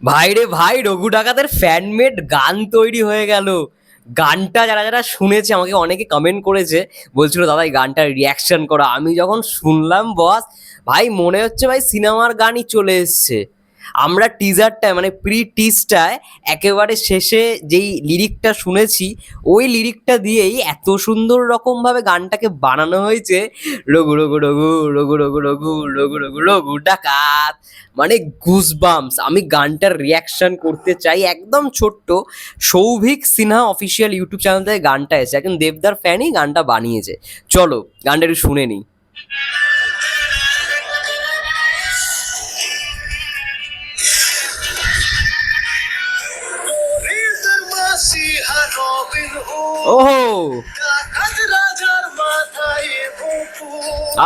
ভাই রে ভাই, রঘু ডাকাতের ফ্যানমেড গান তৈরি হয়ে গেল। গানটা যারা যারা শুনেছে আমাকে অনেকে কমেন্ট করেছে, বলছিল দাদা এই গানটার রিয়াকশন করো। আমি যখন শুনলাম বস, ভাই মনে হচ্ছে ভাই সিনেমার গানই চলে এসছে। আমরা টিজারটায় মানে প্রি টিজটায় একেবারে শেষে যেই লিরিকটা শুনেছি, ওই লিরিকটা দিয়েই এত সুন্দর রকম ভাবে গানটাকে বানানো হয়েছে। রঘু রঘু রঘু রঘু রঘু রঘু রঘু রঘু রঘু ডাকাত, মানে গুজবাম্পস। আমি গানটার রিয়াকশন করতে চাই একদম ছোট্ট। Souvik Sinha official YouTube channel থেকে গানটা এসেছে, একজন দেবদার ফ্যানই গানটা বানিয়েছে। চলো গানটা একটু শুনে নিই। ওহো,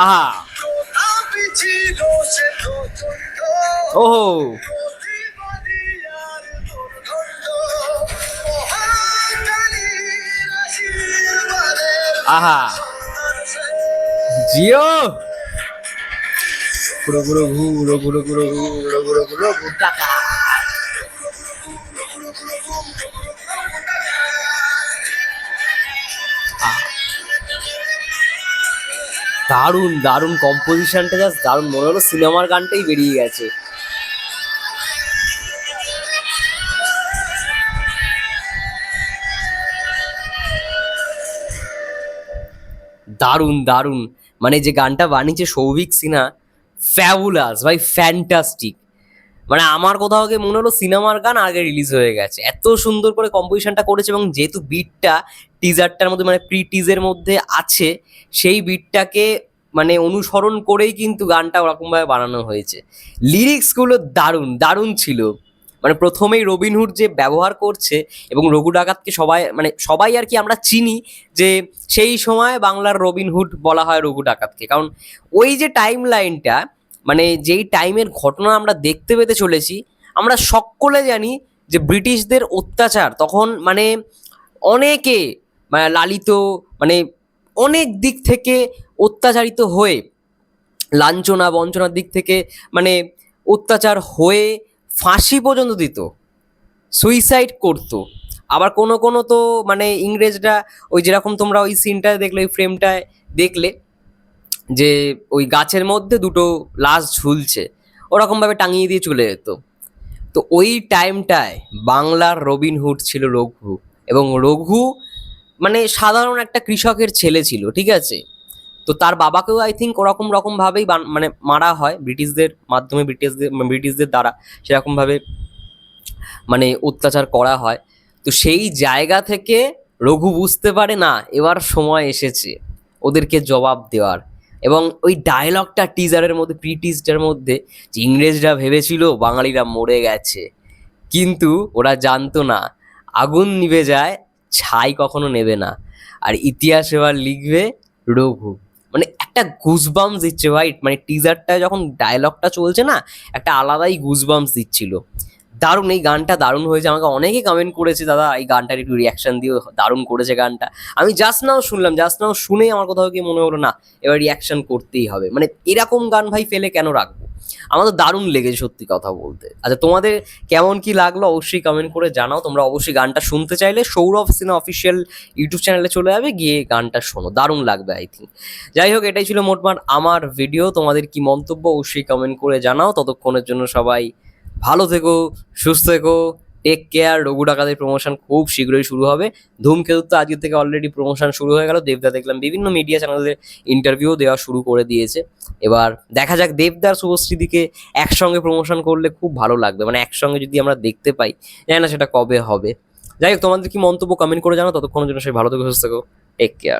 আহা, ওহো, আহা, জিও, পুরো পুরো ঘু পুরো পুরো পুরো ঘু পুরো পুরো পুরো ঘু টাকা। দারুণ দারুণ কম্পোজিশনটা, জাস্ট দারুণ, মনে হলো সিনেমার গানটাই বেরিয়ে গেছে। দারুণ দারুণ, মানে যে গানটা বানিয়েছে সৌভিক সিনহা, ফ্যাবুলাস ভাই, ফ্যান্টাস্টিক। মানে আমার কোথাও গিয়ে মনে হলো সিনেমার গান আগে রিলিজ হয়ে গেছে, এত সুন্দর করে কম্পোজিশনটা করেছে। এবং যেহেতু বিটটা টিজারটার মধ্যে মানে প্রি টিজের মধ্যে আছে, সেই বিটটাকে মানে অনুসরণ করেই কিন্তু গানটা ওরকমভাবে বানানো হয়েছে। লিরিক্সগুলো দারুণ দারুণ ছিল। মানে প্রথমেই রবিনহুড যে ব্যবহার করছে, এবং রঘু ডাকাতকে সবাই মানে সবাই আর কি আমরা চিনি যে সেই সময় বাংলার রবিনহুড বলা হয় রঘু ডাকাতকে। কারণ ওই যে টাইম লাইনটা, মানে যেই টাইমের ঘটনা আমরা দেখতে পেতে চলেছি, আমরা সকলে জানি যে ব্রিটিশদের অত্যাচার তখন মানে অনেকে মানে লালিত, মানে অনেক দিক থেকে অত্যাচারিত হয়ে, লাঞ্ছনা বঞ্চনার দিক থেকে মানে অত্যাচার হয়ে ফাঁসি পর্যন্ত দিত, সুইসাইড করতো। আবার কোনো কোনো তো মানে ইংরেজরা, ওই যেরকম তোমরা ওই সিনটায় দেখলে, ওই ফ্রেমটায় দেখলে যে ওই গাছের মধ্যে দুটো লাশ ঝুলছে, ওরকমভাবে টাঙিয়ে দিয়ে চলে যেত। তো ওই টাইমটায় বাংলার রবিনহুড ছিল রঘু। এবং রঘু মানে সাধারণ একটা কৃষকের ছেলে ছিল, ঠিক আছে। তো তার বাবাকেও আই থিঙ্ক ওরকম রকমভাবেই মানে মারা হয় ব্রিটিশদের মাধ্যমে, ব্রিটিশদের দ্বারা সেরকমভাবে মানে অত্যাচার করা হয়। তো সেই জায়গা থেকে রঘু বুঝতে পারে না এবার সময় এসেছে ওদেরকে জবাব দেওয়ার। এবং ওই ডায়লগটা টিজারের মধ্যে, প্রি টিজারের মধ্যে, যে ইংরেজরা ভেবেছিল বাঙালিরা মরে গেছে, কিন্তু ওরা জানতো না আগুন নিভে যায়, ছাই কখনো নেবে না, আর ইতিহাস এবার লিখবে রঘু। মানে একটা গুজবাম্পস দিচ্ছে ভাই, মানে টিজারটা যখন ডায়লগটা চলছে না, একটা আলাদাই গুজবাম্পস দিচ্ছিল। দারুণ, এই গানটা দারুণ হয়েছে। আমাকে অনেকে কমেন্ট করেছে দাদা এই গানটার একটু রিয়াকশন দিও, দারুণ করেছে গানটা। আমি জাস্ট নাও শুনলাম, জাস্ট নাও শুনেই আমার কোথাও গিয়ে মনে হলো না এবার রিয়াকশন করতেই হবে। মানে এরকম গান ভাই ফেলে কেন রাখবো? আমার তো দারুণ লেগেছে সত্যি কথা বলতে। আচ্ছা, তোমাদের কেমন কি লাগলো অবশ্যই কমেন্ট করে জানাও। তোমরা অবশ্যই গানটা শুনতে চাইলে সৌরভ সিনহা অফিসিয়াল ইউটিউব চ্যানেলে চলে যাবে, গিয়ে গানটা শোনো, দারুণ লাগবে আই থিঙ্ক। যাই হোক, এটাই ছিল মোটমাট আমার ভিডিও। তোমাদের কি মন্তব্য অবশ্যই কমেন্ট করে জানাও। ততক্ষণের জন্য সবাই ভালো থেকো, সুস্থ থেকো, টেক কেয়ার। রঘু ডাকাতের প্রমোশন খুব শীঘ্রই শুরু হবে। ধূমকেতু তো আজকে থেকে অলরেডি প্রমোশন শুরু হয়ে গেল। দেবদা দেখলাম বিভিন্ন মিডিয়া চ্যানেলের ইন্টারভিউ দেওয়া শুরু করে দিয়েছে। এবার দেখা যাক দেবদার শুভশ্রীদিকে একসঙ্গে প্রমোশন করলে খুব ভালো লাগবে, মানে একসঙ্গে যদি আমরা দেখতে পাই। জানি না সেটা কবে হবে। যাই হোক, তোমাদের কি মন্তব্য কমেন্ট করে জানাও। ততক্ষণের জন্য সবাই ভালো থেকো, সুস্থ থেকো, টেক কেয়ার।